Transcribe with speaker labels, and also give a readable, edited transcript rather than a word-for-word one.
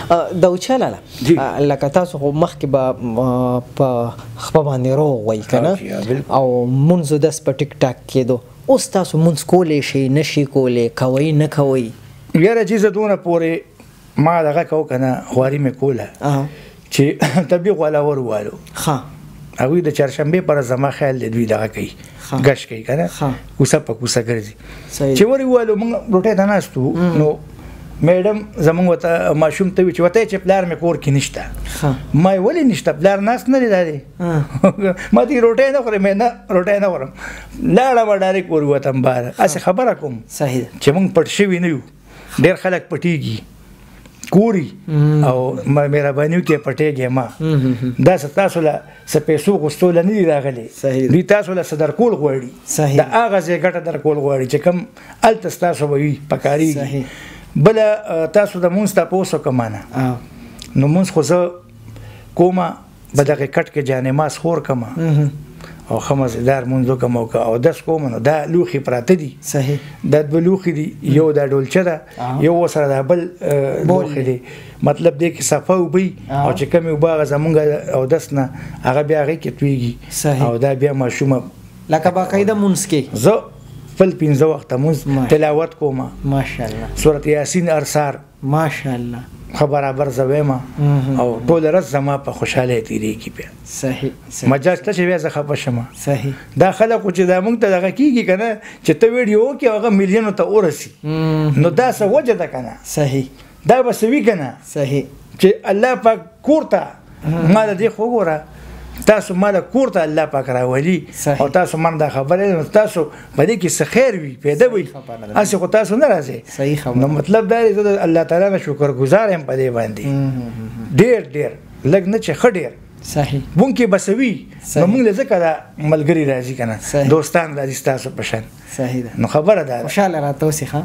Speaker 1: د اوچاله لکه تاسو خو مخکې به په خپه باندې روغ وایي که نه او مونځ داس په ټیک ټاک کېدو اوس تاسو مونځ کولی شئ نه شئ کولی کوئ نه کوئ
Speaker 2: یاره چې زه دونه پورې ما دغه کو که نه خواري مې کوله چې تبلیغ والا وروالو هغوی د چهارشنبې پر زما خیال دی دوی دغه کوي ګش کوي که نه کوڅه په کوڅه ګرځي چې وروالو موږ روټۍ ته ناست وو نو میډم زمونږ ورته ماشوم ته وي چې ورته چې پلار مې کور کې نشته ما یې ولې نشته پلار ناست نه دی دا دی ما ته روټۍ نه خورم نه روټۍ نه خورم لاړه به ډایرکټ وروتم بهر هسې خبره کوم چې موږ پټ شوي نه یو ډېر خلک پټېږي کوري او مهرباني وکړئ پټېږئ ما داسې تاسو له څه پیسو غوښتو له نه دي راغلي دوی تاسو له څه درکول غواړي د هغه ځای ګټه درکول غواړي چې کوم هلته ستاسو به وي پکارېږي بله تاسو د مونځ تپوس وکړم نه نو مونځ خو زه کومه به دغې کټ کې جانماز خور کړم او ښه مزېدار مونځ وکړم او که اودس کوم نو دا لوښي پراته دي دا دوه لوښي دي یو دا ډولچه ده یو ورسره دا بل لوښی دی مطلب دی کې صفه اوبه او چې کمې اوبه هغه زمونږ اودس نه هغه بیا هغې کې تویږي او دا بیا ماشومه
Speaker 1: لکه باقاعده مونځ کې
Speaker 2: زه خپل 15 وخته مونځ تلاوت کوم
Speaker 1: ماشاءالله
Speaker 2: سورت یاسین ارسار
Speaker 1: ماشاءالله
Speaker 2: ښه برابر زه وایم او ټوله ورځ زما په خوشحالۍ تېرېږي بیا
Speaker 1: صحیح
Speaker 2: مجاز ته چې بیا زه خفه شم
Speaker 1: صحیح
Speaker 2: دا خلک چې دا موږ ته دغه کېږي که نه چې ته ویډیو وکړې هغه میلیونو ته ورسي نو دا څه وجه ده که نه
Speaker 1: صحیح
Speaker 2: دا به څه وي که نه
Speaker 1: صحیح
Speaker 2: چې الله پاک کور ته ما د دې خو وګوره تاسو ما د کور ته الله پاک راولي او تاسو من دا خبره نو تاسو په دې کې څه خیر وي پیدا وي هسې خو تاسو نه راځئ نو مطلب دا دی زه د الله تعالی نه شکرګزار یم په دې باندې ډېر ډېر لږ نه چې ښه ډېر
Speaker 1: صحیح
Speaker 2: مونږ کې به څه وي نو مونږ له ځکه دا ملګري راځي که نه دوستان راځي ستاسو په شان
Speaker 1: صحیح ده
Speaker 2: نو خبره دا ده
Speaker 1: خوشحاله راته اوسې ښه